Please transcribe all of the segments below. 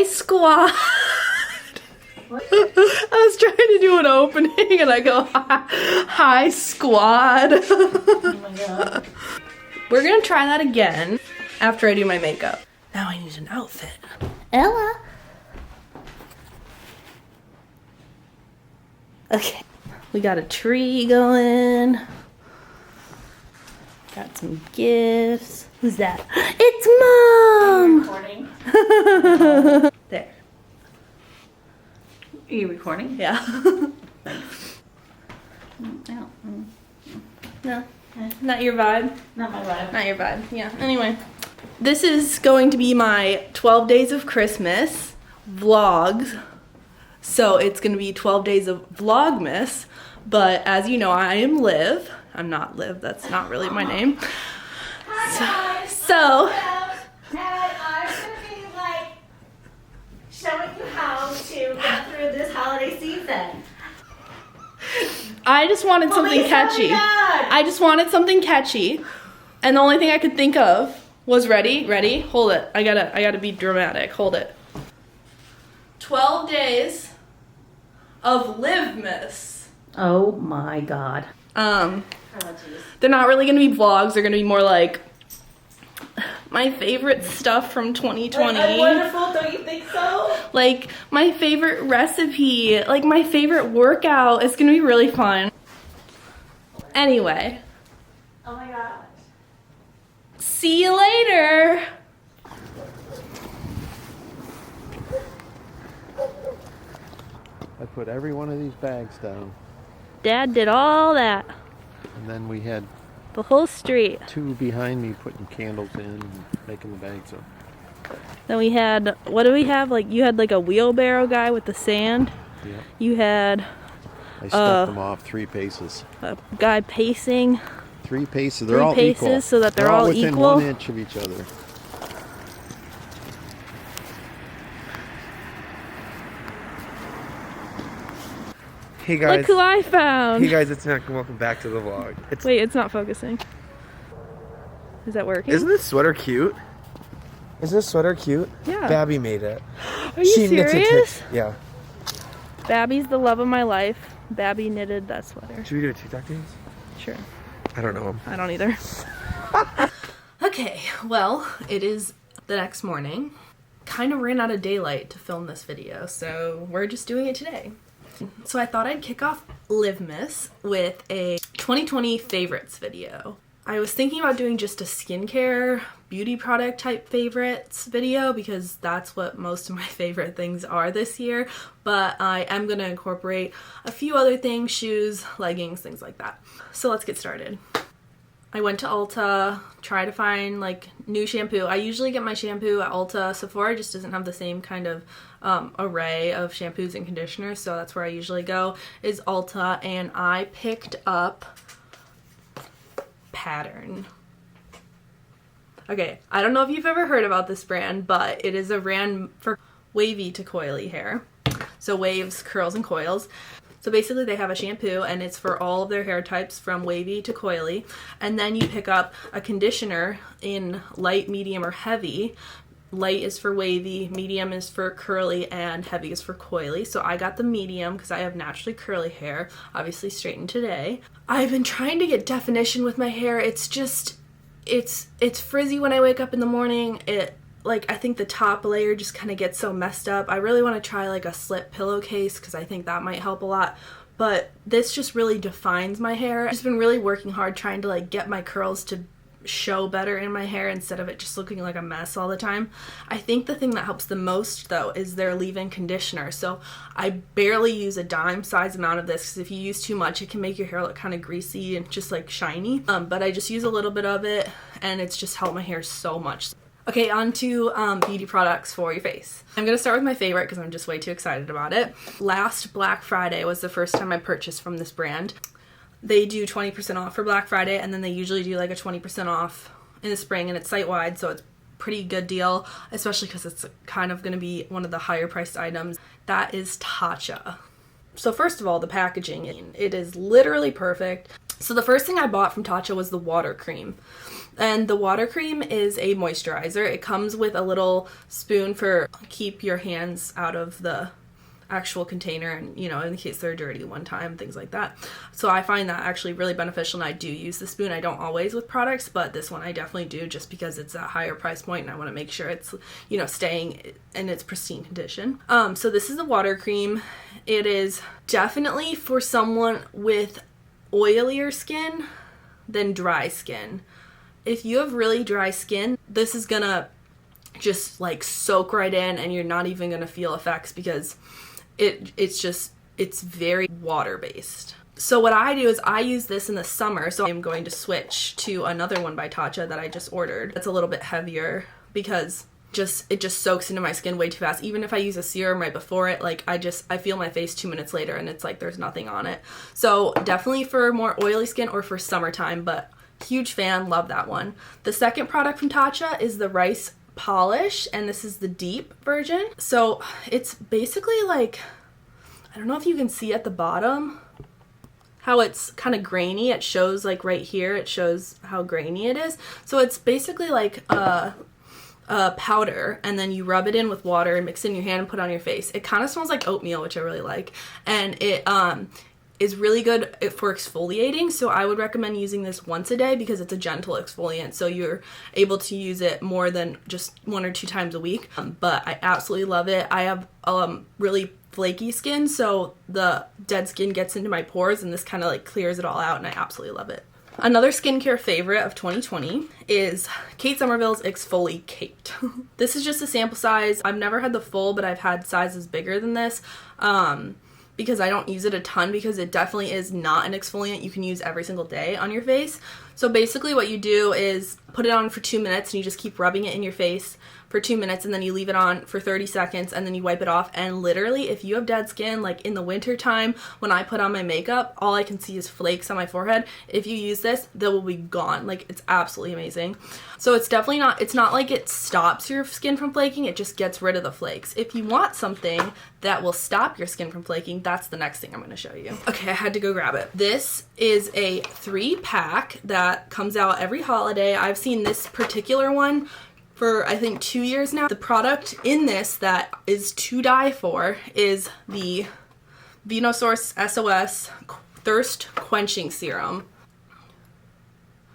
Hi, squad. What? I was trying to do an opening and I go, hi, squad. Oh my god. We're gonna try that again after I do my makeup. Now I need an outfit. Ella. Okay. We got a tree going. Got some gifts. Who's that? It's Mom! Are you recording? There. Are you recording? Yeah. No. No. Not your vibe? Not my vibe. Not your vibe. Yeah. Anyway. This is going to be my 12 days of Christmas vlogs. So it's going to be 12 days of VlogMas. But as you know, I am Liv. I'm not Liv. That's not really my name. Hi guys. So And I'm going to be like showing you how to get through this holiday season. I just wanted something catchy. I just wanted something catchy. And the only thing I could think of was ready? Hold it. I gotta be dramatic. Hold it. 12 days of LivMas. Oh my god. They're not really gonna be vlogs. They're gonna be more like my favorite stuff from 2020. Like, wonderful, don't you think so? Like my favorite recipe, like my favorite workout. It's gonna be really fun. Anyway. Oh my gosh. See you later. I put every one of these bags down. Dad did all that. And then we had The whole street. 2 behind me putting candles in and making the bags up. Then we had, what do we have? Like, you had like a wheelbarrow guy with the sand. Yeah. You had I stepped them off 3 paces. a guy pacing. 3 paces. They're 3 all paces equal. so that they're all within equal. 1 inch of each other. Hey guys. Look who I found. Hey guys, it's Nick and welcome back to the vlog. Wait, it's not focusing. Is that working? Isn't this sweater cute? Isn't this sweater cute? Yeah. Babby made it. Are you knits it serious? yeah. Babby's the love of my life. Babby knitted that sweater. Should we do a TikTok dance? Sure. I don't know. I don't either. Okay, well, it is the next morning. Kind of ran out of daylight to film this video, so we're just doing it today. So I thought I'd kick off LivMas with a 2020 favorites video. I was thinking about doing just a skincare, beauty product type favorites video because that's what most of my favorite things are this year, but I am going to incorporate a few other things, shoes, leggings, things like that. So let's get started. I went to Ulta, try to find like new shampoo. I usually get my shampoo at Ulta. Sephora just doesn't have the same kind of array of shampoos and conditioners, so that's where I usually go, is Ulta, and I picked up Pattern. Okay, I don't know if you've ever heard about this brand, but it is a brand for wavy to coily hair. So waves, curls, and coils. So basically they have a shampoo and it's for all of their hair types from wavy to coily. And then you pick up a conditioner in light, medium, or heavy. Light is for wavy, medium is for curly, and heavy is for coily. So I got the medium because I have naturally curly hair, obviously straightened today. I've been trying to get definition with my hair. It's just, it's frizzy when I wake up in the morning. I think the top layer just kind of gets so messed up. I really want to try like a slip pillowcase because I think that might help a lot. But this just really defines my hair. I've just been really working hard trying to like get my curls to show better in my hair instead of it just looking like a mess all the time. I think the thing that helps the most though is their leave-in conditioner. So I barely use a dime size amount of this because if you use too much it can make your hair look kind of greasy and just like shiny. But I just use a little bit of it and it's just helped my hair so much. Okay, on to beauty products for your face. I'm going to start with my favorite because I'm just way too excited about it. Last Black Friday was the first time I purchased from this brand. They do 20% off for Black Friday, and then they usually do like a 20% off in the spring, and it's site-wide, so it's a pretty good deal, especially because it's kind of going to be one of the higher priced items. That is TATCHA. So first of all, the packaging, it is literally perfect. So the first thing I bought from Tatcha was the water cream. And the water cream is a moisturizer. It comes with a little spoon for keep your hands out of the actual container and, you know, in case they're dirty one time, things like that. So I find that actually really beneficial, and I do use the spoon. I don't always with products, but this one I definitely do, just because it's a higher price point and I want to make sure it's, you know, staying in its pristine condition. So this is the water cream. It is definitely for someone with oilier skin than dry skin. If you have really dry skin, this is gonna just like soak right in and you're not even gonna feel effects, because it's very water based. So what I do is I use this in the summer, so I'm going to switch to another one by Tatcha that I just ordered. It's a little bit heavier because it just soaks into my skin way too fast. Even if I use a serum right before it, like I feel my face 2 minutes later and it's like there's nothing on it. So definitely for more oily skin or for summertime, but huge fan, love that one. The second product from Tatcha is the rice polish, and this is the deep version. So it's basically like, I don't know if you can see at the bottom how it's kind of grainy. It shows like right here, it shows how grainy it is. So it's basically like a powder, and then you rub it in with water and mix it in your hand and put it on your face. It kind of smells like oatmeal, which I really like, and it is really good for exfoliating. So I would recommend using this once a day because it's a gentle exfoliant, so you're able to use it more than just 1 or 2 times a week. But I absolutely love it. I have really flaky skin, so the dead skin gets into my pores, and this kind of like clears it all out, and I absolutely love it. Another skincare favorite of 2020 is Kate Somerville's Exfoliate. This is just a sample size. I've never had the full, but I've had sizes bigger than this. Because I don't use it a ton, because it definitely is not an exfoliant you can use every single day on your face. So basically what you do is put it on for 2 minutes and you just keep rubbing it in your face for 2 minutes, and then you leave it on for 30 seconds and then you wipe it off. And literally, if you have dead skin, like in the winter time when I put on my makeup, all I can see is flakes on my forehead. If you use this, they will be gone. Like, it's absolutely amazing. So it's definitely not, it's not like it stops your skin from flaking, it just gets rid of the flakes. If you want something that will stop your skin from flaking, that's the next thing I'm going to show you. Okay, I had to go grab it. This is a 3-pack that comes out every holiday. I've seen this particular one for I think 2 years now. The product in this that is to die for is the Venosource SOS Thirst Quenching Serum.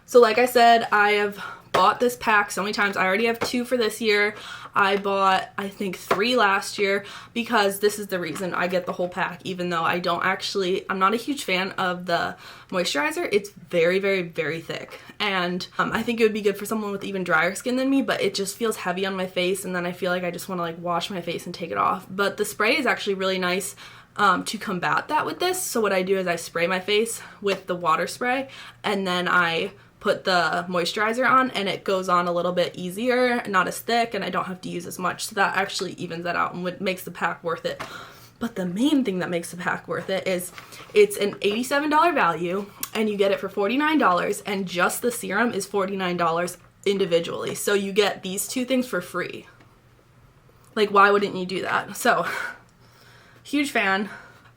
So like I said, I have bought this pack so many times. I already have 2 for this year. I bought, I think, 3 last year, because this is the reason I get the whole pack, even though I'm not a huge fan of the moisturizer. It's very, very, very thick. And I think it would be good for someone with even drier skin than me, but it just feels heavy on my face, and then I feel like I just want to like wash my face and take it off. But the spray is actually really nice to combat that with this. So what I do is I spray my face with the water spray, and then I put the moisturizer on, and it goes on a little bit easier, not as thick, and I don't have to use as much. So that actually evens that out and makes the pack worth it. But the main thing that makes the pack worth it is it's an $87 value, and you get it for $49, and just the serum is $49 individually. So you get these 2 things for free. Like, why wouldn't you do that? So, huge fan.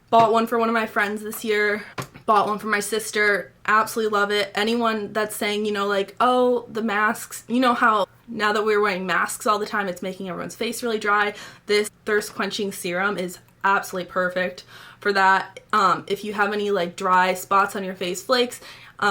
Bought one for one of my friends this year. Bought one for my sister. Absolutely love it. Anyone that's saying, you know, like, oh, the masks, you know how now that we're wearing masks all the time, it's making everyone's face really dry. This thirst quenching serum is absolutely perfect for that. If you have any like dry spots on your face, flakes,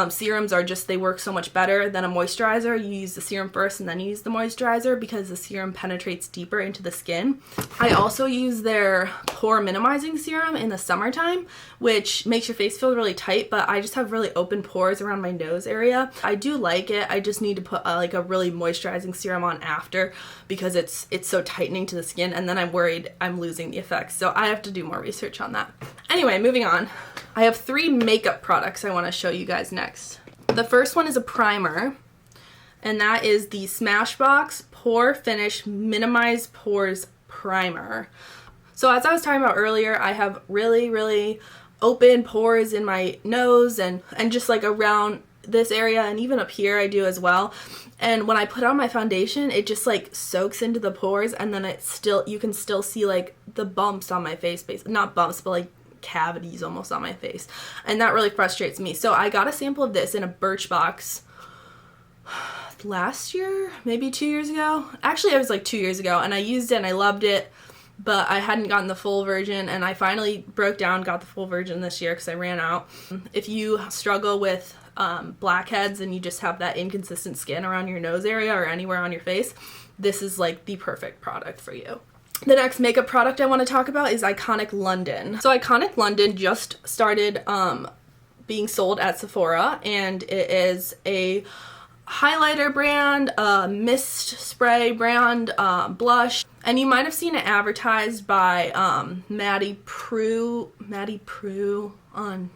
serums are just, they work so much better than a moisturizer. You use the serum first and then you use the moisturizer, because the serum penetrates deeper into the skin. I also use their pore minimizing serum in the summertime, which makes your face feel really tight, but I just have really open pores around my nose area. I do like it. I just need to put like a really moisturizing serum on after, because it's so tightening to the skin, and then I'm worried I'm losing the effects. So I have to do more research on that. Anyway, moving on. I have 3 makeup products I want to show you guys next. The first one is a primer, and that is the Smashbox Pore Finish Minimize Pores Primer. So as I was talking about earlier, I have really, really open pores in my nose and just like around this area, and even up here I do as well. And when I put on my foundation, it just like soaks into the pores, and then you can still see like the bumps on my face, not bumps, but like cavities almost on my face, and that really frustrates me. So I got a sample of this in a Birchbox last year, maybe 2 years ago. Actually, it was like 2 years ago, and I used it and I loved it, but I hadn't gotten the full version, and I finally broke down, got the full version this year because I ran out. If you struggle with blackheads and you just have that inconsistent skin around your nose area or anywhere on your face, this is like the perfect product for you. The next makeup product I want to talk about is Iconic London. So Iconic London just started being sold at Sephora, and it is a highlighter brand, mist spray brand, blush, and you might have seen it advertised by Maddie Prue on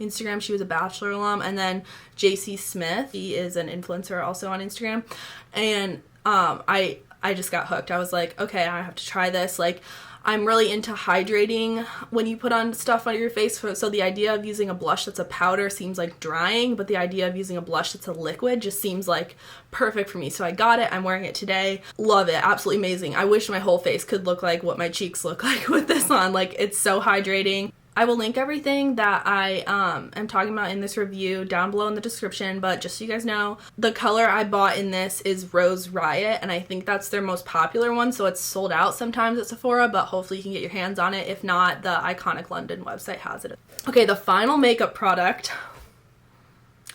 Instagram. She was a Bachelor alum, and then JC Smith, he is an influencer also on Instagram, and I just got hooked. I was like, okay, I have to try this. Like, I'm really into hydrating when you put on stuff on your face. So the idea of using a blush that's a powder seems like drying, but the idea of using a blush that's a liquid just seems like perfect for me. So I got it. I'm wearing it today. Love it. Absolutely amazing. I wish my whole face could look like what my cheeks look like with this on. Like, it's so hydrating. I will link everything that I am talking about in this review down below in the description, but just so you guys know, the color I bought in this is Rose Riot, and I think that's their most popular one, so it's sold out sometimes at Sephora, but hopefully you can get your hands on it. If not, the Iconic London website has it. Okay, the final makeup product.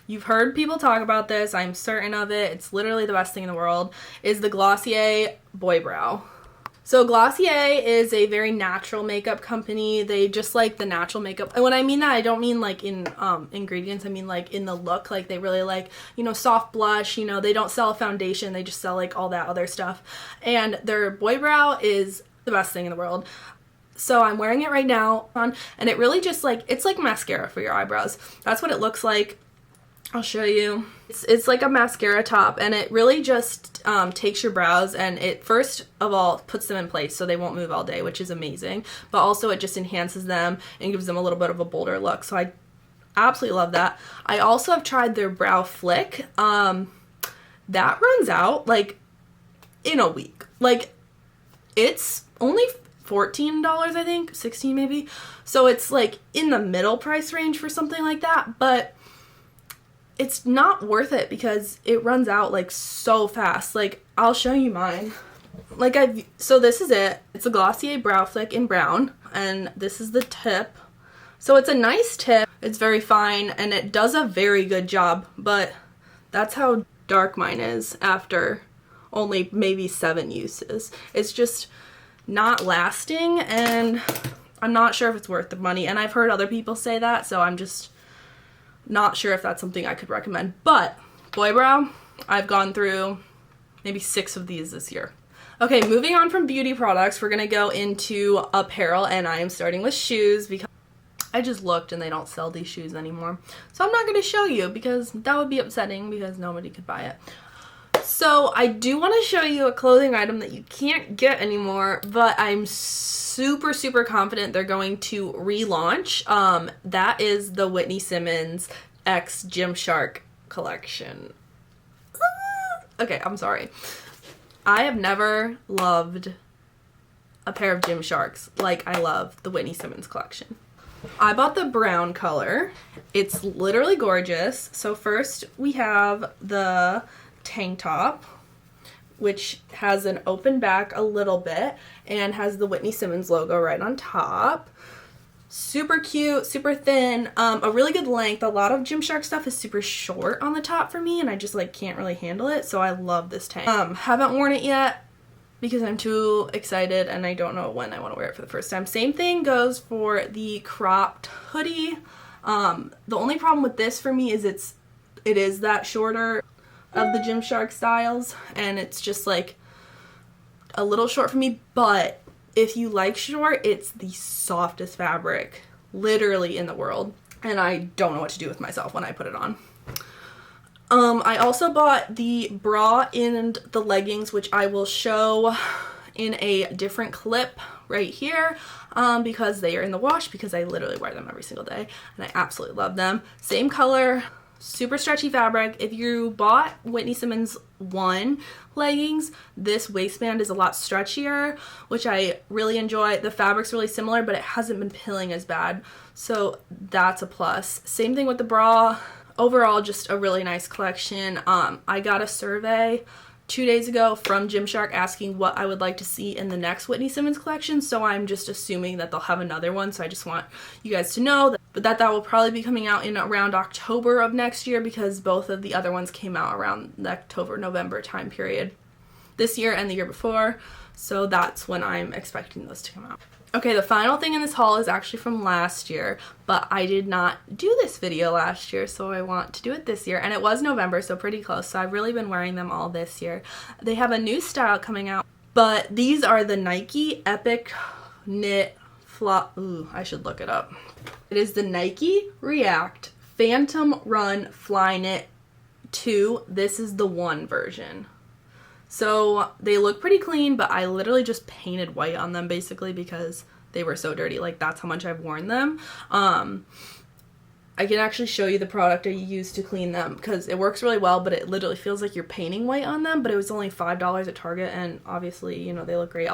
You've heard people talk about this, I'm certain of it, it's literally the best thing in the world, is the Glossier Boy Brow. So Glossier is a very natural makeup company. They just like the natural makeup. And when I mean that, I don't mean like in ingredients. I mean like in the look. Like they really like, you know, soft blush. You know, they don't sell a foundation. They just sell like all that other stuff. And their Boy Brow is the best thing in the world. So I'm wearing it right now on, and it really just like, it's like mascara for your eyebrows. That's what it looks like. I'll show you. It's like a mascara top, and it really just takes your brows, and it first of all puts them in place so they won't move all day, which is amazing, but also it just enhances them and gives them a little bit of a bolder look. So I absolutely love that. I also have tried their Brow Flick. That runs out like in a week. Like, it's only $14, I think, $16 maybe. So it's like in the middle price range for something like that, but it's not worth it because it runs out like so fast. Like, I'll show you mine. Like, so this is it. It's a Glossier Brow Flick in brown, and this is the tip. So it's a nice tip. It's very fine, and it does a very good job, but that's how dark mine is after only maybe 7 uses. It's just not lasting, and I'm not sure if it's worth the money, and I've heard other people say that, so I'm just not sure if that's something I could recommend. But Boy Brow, I've gone through maybe 6 of these this year. Okay, moving on from beauty products, we're gonna go into apparel, and I am starting with shoes because I just looked and they don't sell these shoes anymore. So I'm not gonna show you because that would be upsetting because nobody could buy it. So I do want to show you a clothing item that you can't get anymore, but I'm super confident they're going to relaunch. That is the Whitney Simmons X Gymshark collection. Okay, I'm sorry. I have never loved a pair of Gymsharks like I love the Whitney Simmons collection. I bought the brown color. It's literally gorgeous. So first we have the tank top, which has an open back a little bit and has the Whitney Simmons logo right on top. Super cute, super thin, a really good length. A lot of Gymshark stuff is super short on the top for me, and I just like can't really handle it, so I love this tank. Haven't worn it yet because I'm too excited and I don't know when I want to wear it for the first time. Same thing goes for the cropped hoodie. The only problem with this for me is it is that shorter of the Gymshark styles, and it's just like a little short for me, but if you like short, it's the softest fabric literally in the world, and I don't know what to do with myself when I put it on. I also bought the bra and the leggings, which I will show in a different clip right here, because they are in the wash because I literally wear them every single day and I absolutely love them. Same color, Super stretchy fabric. If you bought Whitney Simmons 1 leggings, this waistband is a lot stretchier, which I really enjoy. The fabric's really similar, but it hasn't been pilling as bad, so that's a plus. Same thing with the bra. Overall, just a really nice collection. I got a survey 2 days ago from Gymshark asking what I would like to see in the next Whitney Simmons collection, so I'm just assuming that they'll have another one, so I just want you guys to know that will probably be coming out in around October of next year, because both of the other ones came out around the October-November time period this year and the year before, so that's when I'm expecting those to come out. Okay, the final thing in this haul is actually from last year, but I did not do this video last year, so I want to do it this year. And it was November, so pretty close, so I've really been wearing them all this year. They have a new style coming out, but these are the Nike Epic Knit Ooh, I should look it up. It is the Nike React Phantom Run FLYKNIT 2. This is the 1 version. So they look pretty clean, but I literally just painted white on them basically because they were so dirty. Like, that's how much I've worn them. I can actually show you the product I used to clean them because it works really well, but it literally feels like you're painting white on them. But it was only $5 at Target, and obviously, you know, they look great.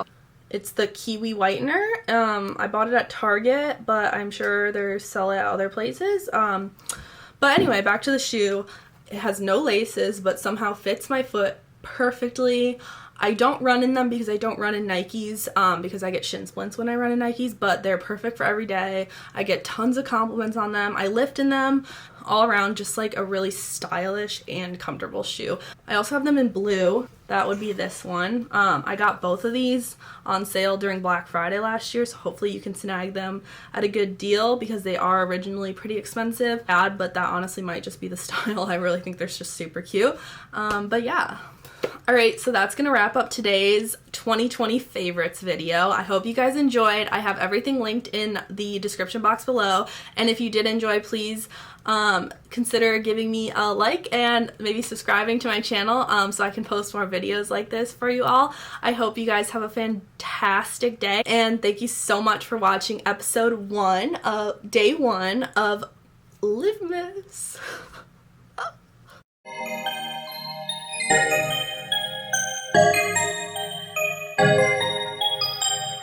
It's the Kiwi Whitener. I bought it at Target, but I'm sure they're selling at other places. But anyway, back to the shoe. It has no laces, but somehow fits my foot perfectly. I don't run in them because I don't run in Nikes because I get shin splints when I run in Nikes, but they're perfect for every day. I get tons of compliments on them. I lift in them. All around, just like a really stylish and comfortable shoe. I also have them in blue. That would be this one. I got both of these on sale during Black Friday last year, so hopefully you can snag them at a good deal because they are originally pretty expensive. But that honestly might just be the style. I really think they're just super cute. But yeah. Alright, so that's going to wrap up today's 2020 favorites video. I hope you guys enjoyed. I have everything linked in the description box below, and if you did enjoy, please consider giving me a like and maybe subscribing to my channel so I can post more videos like this for you all. I hope you guys have a fantastic day, and thank you so much for watching episode 1 of day 1 of LivMas.